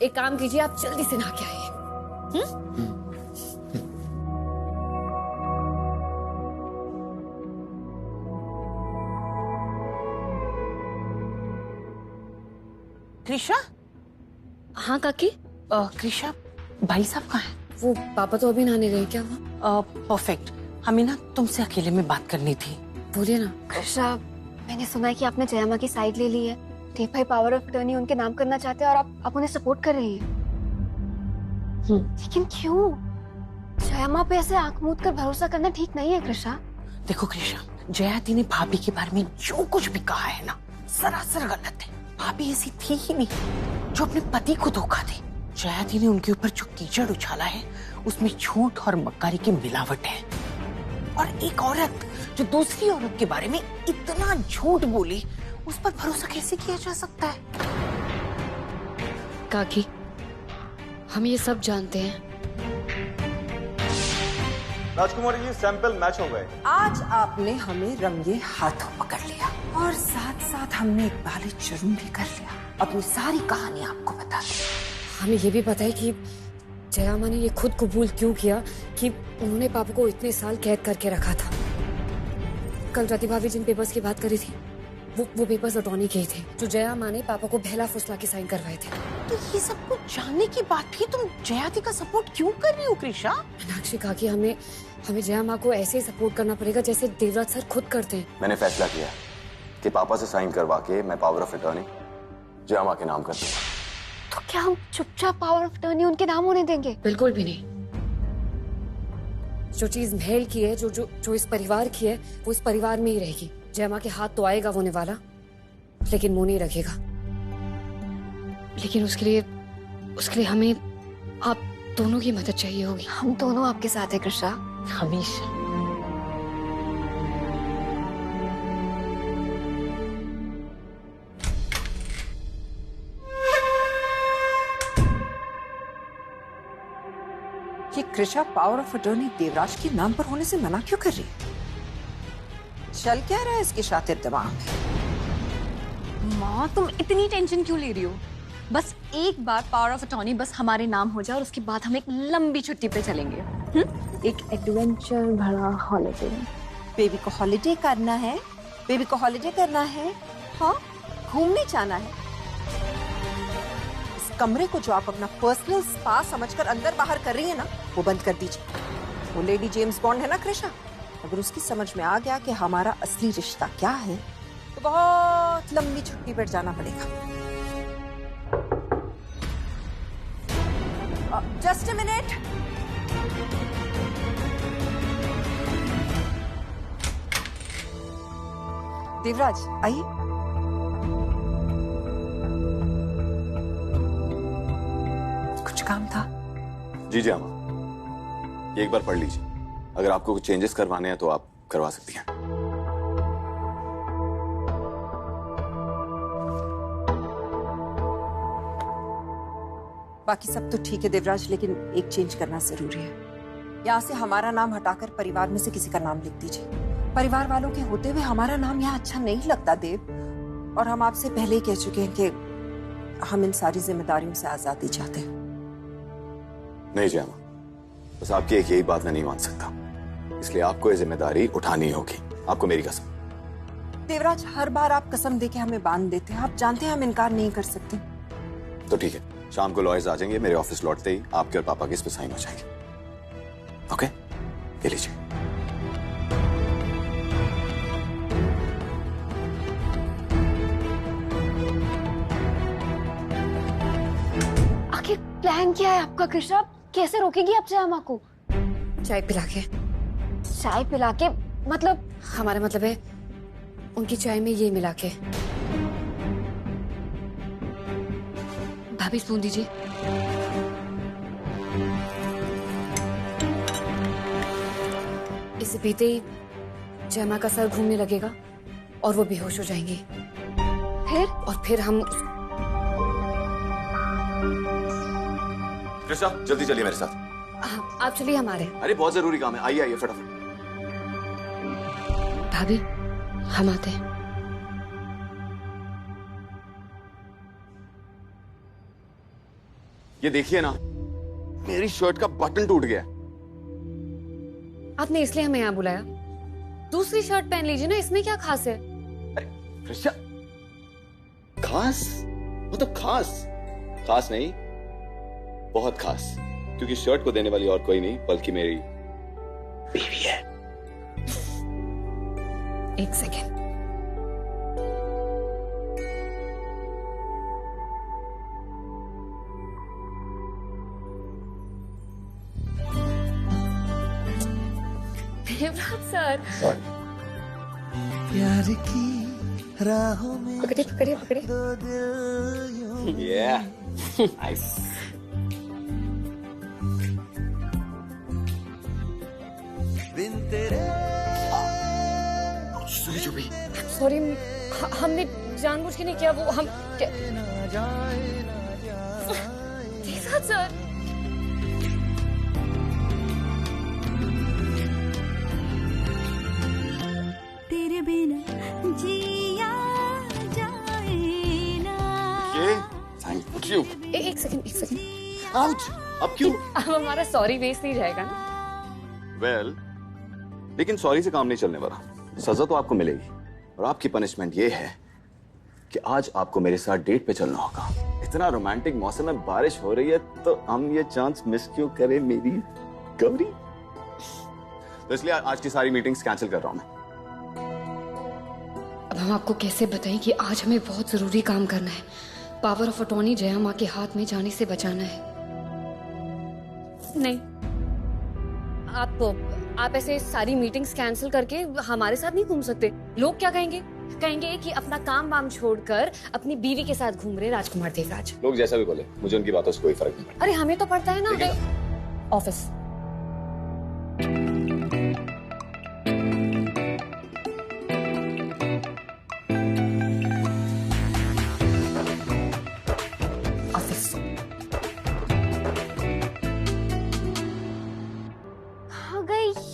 एक काम कीजिए, आप जल्दी से नहा के आइए। कृषा? हाँ काकी। कृषा, भाई साहब कहाँ हैं? वो पापा तो अभी नहाने गए। क्या हुआ? परफेक्ट, हमें ना तुमसे अकेले में बात करनी थी। बोलिए ना। कृषा, मैंने सुना है कि आपने जयामा की साइड ले ली है। देव भाई पावर ऑफ अटर्नी उनके नाम करना चाहते हैं और आप उन्हें सपोर्ट कर रही है। लेकिन क्यों? जयामा पे ऐसे आंख मूंद कर भरोसा करना ठीक नहीं है कृषा। देखो कृषा, जयाति ने भाभी के बारे में जो कुछ भी कहा है ना, सरासर गलत है। भाभी ऐसी थी ही नहीं जो अपने पति को धोखा दे। जयाति ने उनके ऊपर जो कीचड़ उछाला है उसमें झूठ और मक्कारी की मिलावट है। और एक औरत जो दूसरी औरत के बारे में इतना झूठ बोली, उस पर भरोसा कैसे किया जा सकता है? काकी, हम ये सब जानते हैं। राजकुमारी जी, सैंपल मैच हो गए। आज आपने हमें रंगे हाथों पकड़ लिया और साथ साथ हमने इकबाल जुर्म भी कर लिया। अपनी सारी कहानी आपको बता दी। हमें ये भी पता है कि जयामा ने ये खुद कबूल क्यों किया कि उन्होंने पापा को इतने साल कैद करके रखा था। कल राती भाभी जिन पेपर्स की बात करी थी, वो पेपर्स अटॉर्नी के ही थे जो जयामा ने पापा को बहला फुसला के साइन करवाए थे। तो ये सब कुछ जानने के बाद भी तुम जयाति का सपोर्ट क्यों कर रही हो कृषा? मीनाक्षी काकी, हमें जयामा को ऐसे ही सपोर्ट करना पड़ेगा जैसे देवराज सर खुद करते हैं। मैंने फैसला किया कि पापा से साइन करवा के मैं पावर ऑफ अटर्नी जयामा के नाम कर दूंगा। तो क्या हम चुपचाप पावर ऑफ अटर्नी उनके नाम होने देंगे? बिल्कुल भी नहीं। जो चीज महल की है, जो इस परिवार की है, वो इस परिवार में ही रहेगी। जयमा के हाथ तो आएगा वो निवाला, लेकिन मुंह नहीं रखेगा। लेकिन उसके लिए हमें आप दोनों की मदद चाहिए होगी। हम दोनों आपके साथ हैं कृषा, हमेशा। ये Krisha power of attorney Devraj के नाम पर होने से मना क्यों कर रही है? चल क्या रहा है इसके शातिर दिमाग में? माँ, तुम इतनी टेंशन क्यों ले रही हो? बस एक बार पावर ऑफ अटॉर्नी बस हमारे नाम हो जाए और उसके बाद हम एक लंबी छुट्टी पे चलेंगे। एक एडवेंचर भरा हॉलिडे। बेबी को हॉलिडे करना है, बेबी को हॉलिडे करना है। हाँ, घूमने जाना है। इस कमरे को जो आप अपना पर्सनल स्पा समझकर अंदर बाहर कर रही है ना, वो बंद कर दीजिए। वो लेडी जेम्स बॉन्ड है ना कृषा, अगर उसकी समझ में आ गया कि हमारा असली रिश्ता क्या है, तो बहुत लंबी छुट्टी पर जाना पड़ेगा। Just a minute. देवराज आइए। कुछ काम था? जी जयामा, ये एक बार पढ़ लीजिए। अगर आपको कुछ चेंजेस करवाने हैं तो आप करवा सकती हैं। बाकी सब तो ठीक है देवराज, लेकिन एक चेंज करना जरूरी है। यहाँ से हमारा नाम हटाकर परिवार में से किसी का नाम लिख दीजिए। परिवार वालों के होते हुए हमारा नाम यहाँ अच्छा नहीं लगता देव, और हम आपसे पहले ही कह चुके हैं कि हम इन सारी जिम्मेदारियों से आजादी चाहते हैं। नहीं जयामा, बस आपकी एक यही बात मैं नहीं मान सकता, इसलिए आपको ये जिम्मेदारी उठानी होगी। आपको मेरी कसम। देवराज, हर बार आप कसम देके हमें बांध देते हैं। आप जानते हैं हम इनकार नहीं कर सकते। तो ठीक है, शाम को लॉयर्स आ जाएंगे। मेरे ऑफिस लौटते ही आपके और पापा के इस पे साइन हो जाएंगे। ओके, ये लीजिए। आखिर प्लान क्या है आपका कृषा? कैसे रोकेगी आप जयामा को? चाय पिला के। चाय पिला के मतलब? हमारा मतलब है उनकी चाय में ये मिला के। भाभी स्पून दीजिए। इसे पीते ही जयमा का सर घूमने लगेगा और वो बेहोश हो जाएंगी। फिर हम कृष्णा, जल्दी चलिए मेरे साथ। आप चलिए हमारे। अरे बहुत जरूरी काम है, आइए आइए फटाफट। भाभी, हम आते हैं। ये देखिए ना, मेरी शर्ट का बटन टूट गया। आपने इसलिए हमें यहाँ बुलाया? दूसरी शर्ट पहन लीजिए ना, इसमें क्या खास है? अरे प्रिशा, खास मतलब खास नहीं, बहुत खास, क्योंकि शर्ट को देने वाली और कोई नहीं बल्कि मेरी बीवी है। एक सेकेंड। देवराज सर, प्यार की राहों में पकड़े पकड़े पकड़े। Yeah, nice. बिन तेरे सॉरी, हमने जानबूझ के नहीं किया, वो हम देवराज सर। तेरे बिना जिया जाए ना। ये थैंक यू। एक सेकेंड। आउच, अब क्यों? अब हमारा सॉरी वेस्ट नहीं जाएगा ना? वेल, लेकिन सॉरी से काम नहीं चलने वाला। सजा तो आपको मिलेगी, और आपकी पनिशमेंट ये है कि आज आपको मेरे साथ डेट पे चलना होगा। इतना रोमांटिक मौसम में बारिश हो रही है, तो हम ये चांस मिस क्यों करें मेरी गौरी? तो इसलिए आज की सारी मीटिंग्स कैंसिल कर रहा हूं मैं। अब हम आपको कैसे बताएं कि आज हमें बहुत जरूरी काम करना है। पावर ऑफ अटॉर्नी जया माँ के हाथ में जाने से बचाना है। नहीं, आप ऐसे सारी मीटिंग्स कैंसिल करके हमारे साथ नहीं घूम सकते। लोग क्या कहेंगे? कहेंगे कि अपना काम वाम छोड़कर अपनी बीवी के साथ घूम रहे राजकुमार देवराज। लोग जैसा भी बोले, मुझे उनकी बातों से कोई फर्क नहीं पड़ता। अरे हमें तो पड़ता है ना। ऑफिस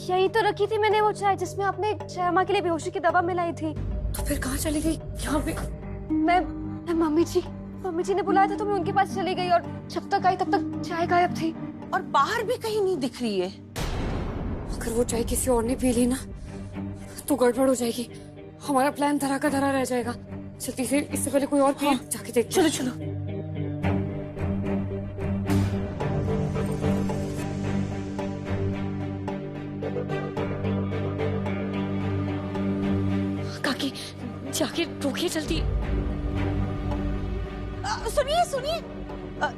यही तो रखी थी मैंने वो चाय जिसमें आपने जया माँ के लिए बेहोशी की दवा मिलाई थी। तो फिर कहाँ चली गई? यहाँ पे मैं मम्मी जी ने बुलाया था तो मैं उनके पास चली गई, और जब तक आई तब तक चाय गायब थी। और बाहर भी कहीं नहीं दिख रही है। अगर वो चाय किसी और ने पी ली ना तो गड़बड़ हो जाएगी। हमारा प्लान धरा का धरा रह जाएगा। जल्दी से, इससे पहले कोई और पिए। जाके देख। चलो। काकी, जाके रोकिए जल्दी। सुनिए,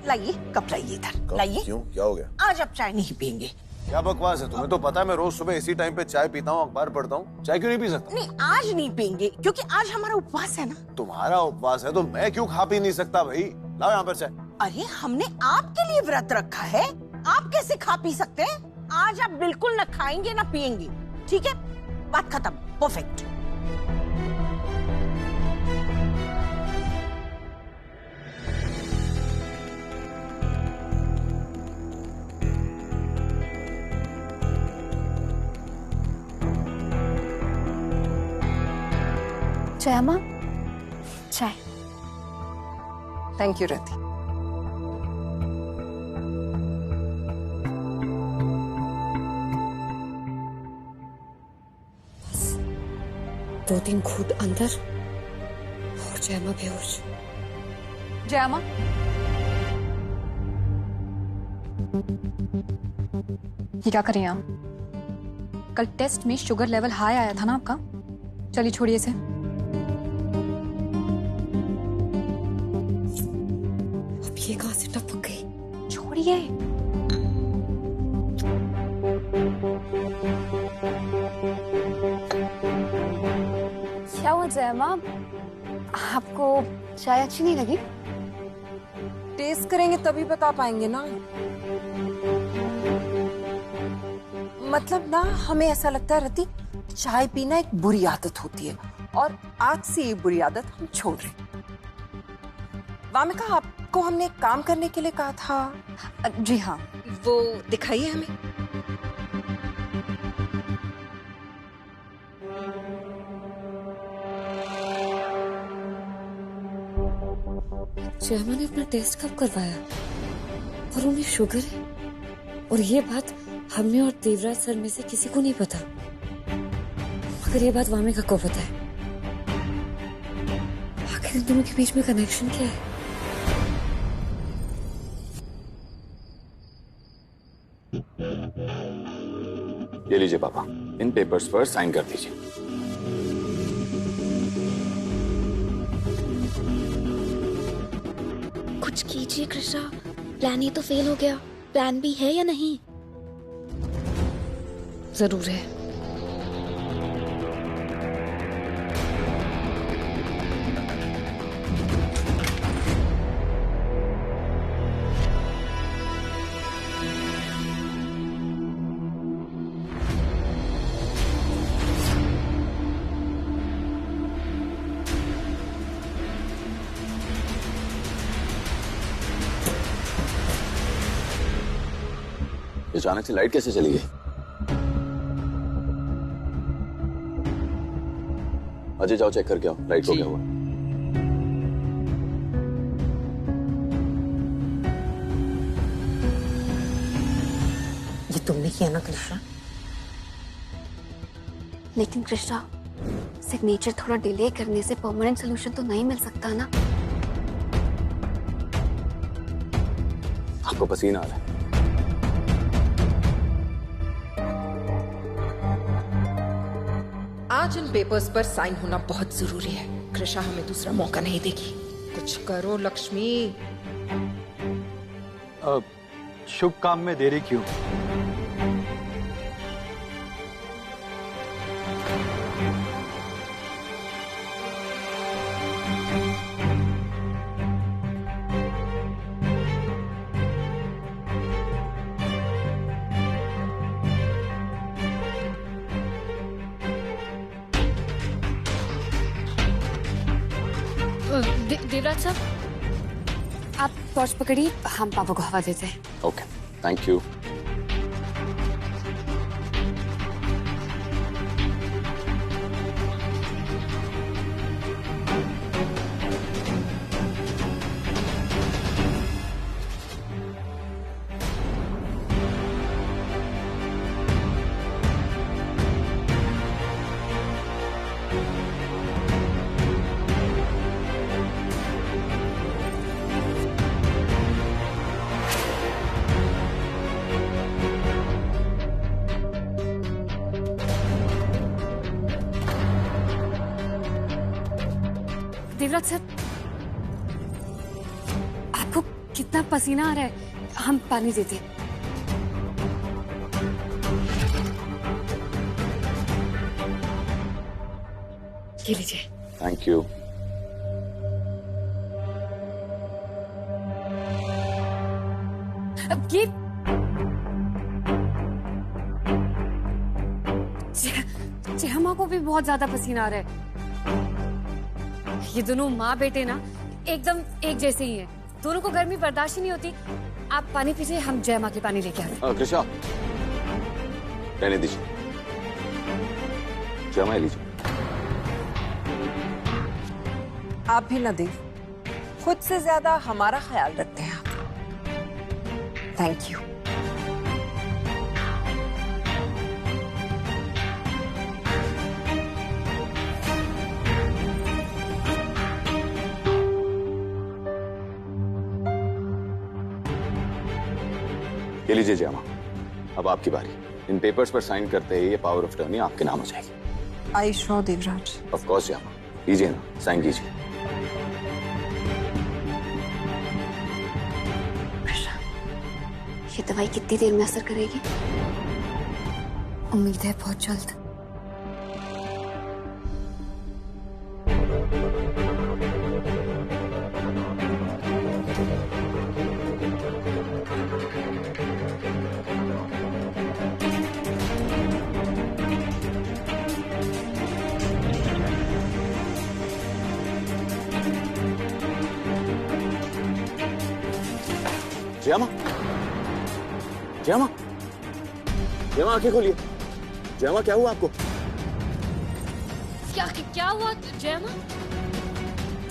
लाइए कप, लाइए इधर लाइए। क्यों, क्या हो गया? आज आप चाय नहीं पियेंगे। क्या बकवास है? तुम्हें तो पता है मैं रोज सुबह इसी टाइम पे चाय पीता हूँ, अखबार पढ़ता हूँ। चाय क्यों नहीं पी सकता? नहीं, आज नहीं पियेंगे क्योंकि आज हमारा उपवास है ना। तुम्हारा उपवास है तो मैं क्यों खा पी नहीं सकता भाई? लाओ यहाँ पर चाय। अरे हमने आपके लिए व्रत रखा है, आप कैसे खा पी सकते हैं? आज आप बिल्कुल न खाएंगे न पियेंगे, ठीक है? बात खत्म। परफेक्ट। जया माँ, चाय। थैंक यू रति। दो तीन घूंट अंदर और जया माँ बेहोश। जया माँ, ये क्या कर रही हैं आप? कल टेस्ट में शुगर लेवल हाई आया था ना आपका। चलिए छोड़िए इसे। अब ये कहाँ से टपक गई? छोड़िए। क्या हुआ जया माँ, आपको चाय अच्छी नहीं लगी? टेस्ट करेंगे तभी बता पाएंगे ना। मतलब ना, हमें ऐसा लगता है रति, चाय पीना एक बुरी आदत होती है, और आज से ये बुरी आदत हम छोड़ रहे हैं। वामिका, आपको हमने एक काम करने के लिए कहा था। जी हाँ। वो दिखाइए हमें। जया माँ ने अपना टेस्ट कब करवाया? और उन्हें शुगर है, और ये बात हमें और देवराज सर में से किसी को नहीं पता, मगर ये बात वामिका को पता है। आखिर इन दोनों के बीच में कनेक्शन क्या है? ये लीजिए पापा, इन पेपर्स पर साइन कर दीजिए। कुछ कीजिए कृष्णा, प्लान ही तो फेल हो गया। प्लान भी है या नहीं? जरूर है। अचानक से लाइट कैसे चली गई? अजय जाओ चेक करके आओ लाइट को क्या हुआ। ये तुमने किया ना कृष्णा? लेकिन कृष्णा, सिग्नेचर थोड़ा डिले करने से परमानेंट सोल्यूशन तो नहीं मिल सकता ना? आपको पसीना आ रहा है? आज इन पेपर्स पर साइन होना बहुत जरूरी है। कृषा हमें दूसरा मौका नहीं देगी। कुछ करो लक्ष्मी। शुभ काम में देरी क्यों? देवराज साहब, आप टॉर्च पकड़िए, हम पापा को हवा देते हैं। Okay, thank you. Devraj sir, आपको कितना पसीना आ रहा है? हम पानी देते हैं। ये लीजिए। Thank you. अब ये जहमा को भी बहुत ज्यादा पसीना आ रहा है। ये दोनों माँ बेटे ना एकदम एक जैसे ही हैं। दोनों को गर्मी बर्दाश्त ही नहीं होती। आप पानी पीजिए, हम जय माँ के पानी लेके आते हैं। कृष्णा, रहने दीजिए। जय माँ लीजिए। आप भी ना देव, खुद से ज्यादा हमारा ख्याल रखते हैं आप। Thank you. ये लीजिए जय माँ, अब आपकी बारी। इन पेपर्स पर साइन करते ही ये पावर ऑफ टर्नी आपके नाम हो जाएगी। I sure Devraj. Of course जय माँ, लीजिए ना, साइन कीजिए। ये दवाई कितनी देर में असर करेगी? उम्मीद है बहुत जल्द। जयमा, जयमा, जयमा आंखें खोलिए। जयमा क्या हुआ आपको? क्या हुआ जयमा?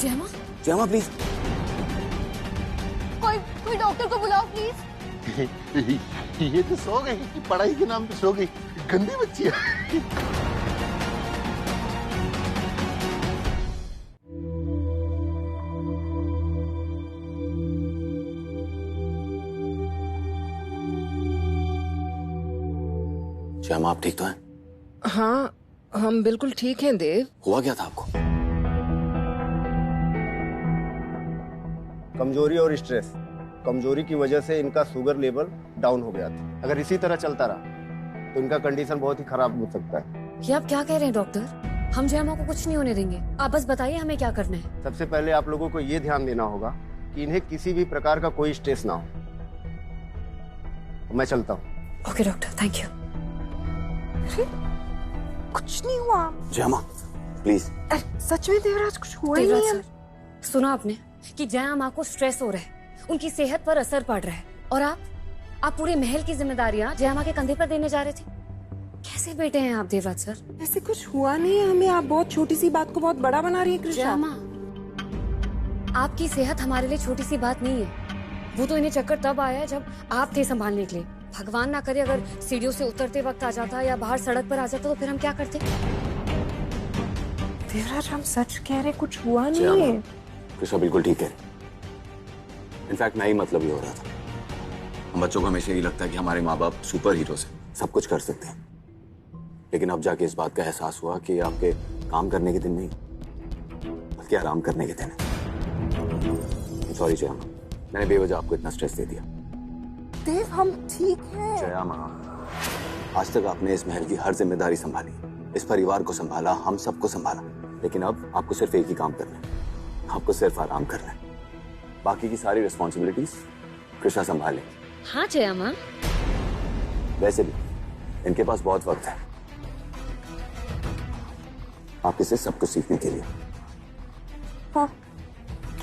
जयमा? जयमा प्लीज। कोई डॉक्टर को बुलाओ प्लीज। ये तो सो गई कि पढ़ाई के नाम पे सो गई, गंदी बच्ची है। श्यामा, आप ठीक तो हैं? हाँ, हम बिल्कुल ठीक हैं देव। हुआ क्या था आपको? कमजोरी और स्ट्रेस। कमजोरी की वजह से इनका शुगर लेवल डाउन हो गया था। अगर इसी तरह चलता रहा तो इनका कंडीशन बहुत ही खराब हो सकता है। ये आप क्या कह रहे हैं डॉक्टर? हम जयमा को कुछ नहीं होने देंगे, आप बस बताइए हमें क्या करना है। सबसे पहले आप लोगों को ये ध्यान देना होगा कि इन्हें किसी भी प्रकार का कोई स्ट्रेस ना हो। मैं चलता हूँ। Okay doctor, thank you. कुछ नहीं हुआ। जयमा प्लीज। सच में देवराज कुछ हुआ ही देवराज नहीं है। सर, सुना आपने कि जया को स्ट्रेस हो रहा है, उनकी सेहत पर असर पड़ रहा है, और आप पूरे महल की जिम्मेदारियां जया के कंधे पर देने जा रहे थे। कैसे बेटे हैं आप देवराज सर? ऐसे कुछ हुआ नहीं है हमें। आप बहुत छोटी सी बात को बहुत बड़ा बना रही है कृष्णा। जया, आपकी सेहत हमारे लिए छोटी सी बात नहीं है। वो तो इन्हें चक्कर तब आया जब आप थे संभालने के लिए। भगवान ना करे अगर सीढ़ियों से उतरते वक्त आ जाता या बाहर सड़क पर आ जाता तो फिर हम क्या करते? देवराज हम सच कह रहे, कुछ हुआ नहीं है। कृष्णा बिल्कुल ठीक है। इनफैक्ट मैं ही मतलब ही हो रहा था। हम बच्चों को हमेशा यही लगता है कि हमारे माँ बाप सुपर हीरोज हैं, सब कुछ कर सकते हैं, लेकिन अब जाके इस बात का एहसास हुआ कि आपके काम करने के दिन नहीं बल्कि आराम करने के दिन है। सॉरी जया, मैंने बेवजह आपको इतना स्ट्रेस दे दिया। देव हम ठीक हैं। जया माँ, आज तक आपने इस महल की हर जिम्मेदारी संभाली, इस परिवार को संभाला, हम सबको संभाला, लेकिन अब आपको सिर्फ एक ही काम करना है, आपको सिर्फ आराम करना है। बाकी की सारी रिस्पॉन्सिबिलिटीज कृष्णा संभाले। हाँ जया माँ। वैसे भी इनके पास बहुत वक्त है आपके से सब कुछ सीखने के लिए। हाँ।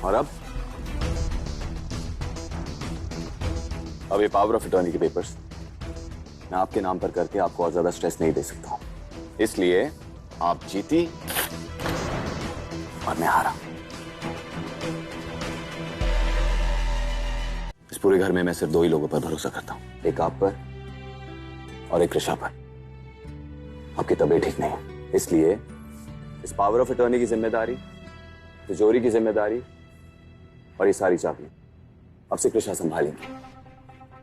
और अब ये पावर ऑफ अटॉर्नी के पेपर्स मैं आपके नाम पर करके आपको और ज्यादा स्ट्रेस नहीं दे सकता हूं, इसलिए आप जीती और मैं हारा। इस पूरे घर में मैं सिर्फ दो ही लोगों पर भरोसा करता हूं, एक आप पर और एक कृष्णा पर। आपकी तबीयत ठीक नहीं है, इसलिए इस पावर ऑफ अटॉर्नी की जिम्मेदारी, तिजोरी की जिम्मेदारी और ये सारी चाबी अब से कृष्णा संभालेंगे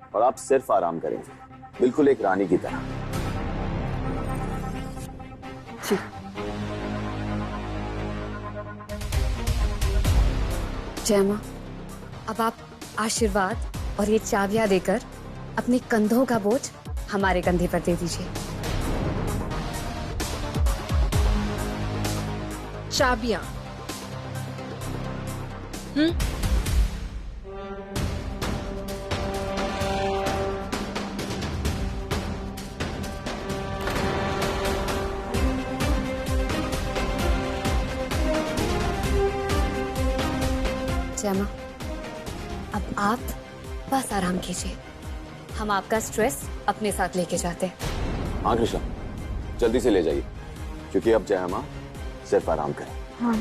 और आप सिर्फ आराम करेंगे, बिल्कुल एक रानी की तरह। जी। जयमा, अब आप आशीर्वाद और ये चाबियां देकर अपने कंधों का बोझ हमारे कंधे पर दे दीजिए। चाबियां? जयमा, अब आप बस आराम कीजिए, हम आपका स्ट्रेस अपने साथ लेके जाते हैं। हाँ कृष्णा, जल्दी से ले जाइए, क्योंकि अब जया माँ सिर्फ आराम करें। हाँ।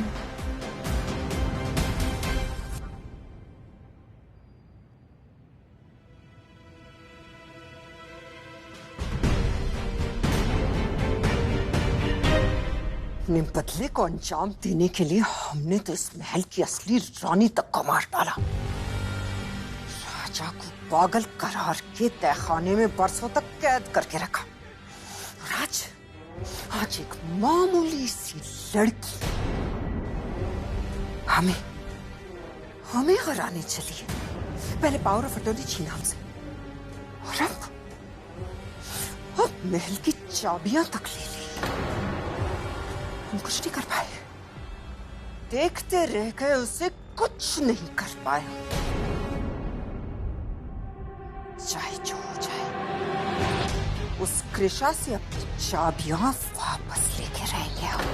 अपने बदले को अंजाम देने के लिए हमने तो इस महल की असली रानी तक को मार डाला। राजा को पागल करार के तहखाने में बरसों तक कैद करके रखा, और आज एक मामूली सी लड़की हमें हराने चली है। पहले पावर ऑफ अटॉर्नी छीना हमसे, और अब महल की चाबियां तक ले ली। हम कुछ नहीं कर पाए, देखते रह गए, उसे कुछ नहीं कर पाए। चाहे जो हो जाए, उस कृष्णा से अपनी चाबियां वापस लेके रहेंगे हम।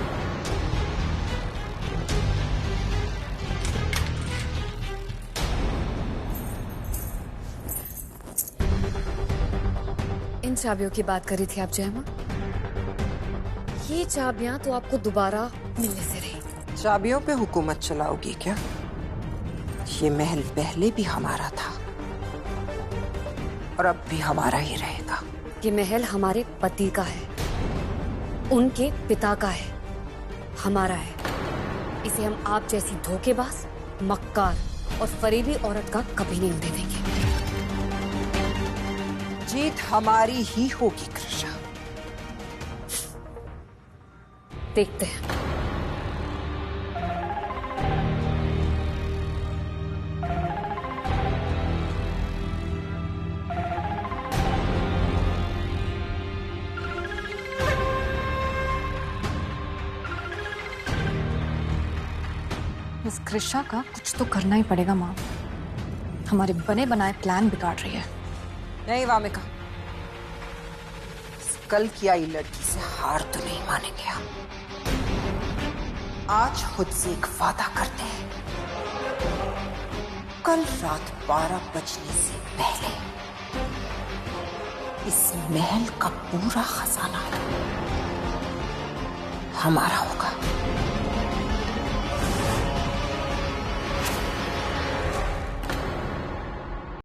इन चाबियों की बात करी थी आप जयमा? ये चाबियां तो आपको दोबारा मिलने से रही। चाबियों पे हुकूमत चलाओगी क्या? ये महल पहले भी हमारा था और अब भी हमारा ही रहेगा। ये महल हमारे पति का है, उनके पिता का है, हमारा है। इसे हम आप जैसी धोखेबाज, मक्कार और फरेबी औरत का कभी नहीं होने देंगे। जीत हमारी ही होगी कृषा। देखते हैं। इस कृषा का कुछ तो करना ही पड़ेगा माँ। हमारे बने बनाए प्लान बिगाड़ रही है। नहीं वामिका, इस कल की आई लड़की से हार तो नहीं मानेंगे हम। आज खुद से एक वादा करते हैं, कल रात 12 बजने से पहले इस महल का पूरा खजाना हमारा होगा।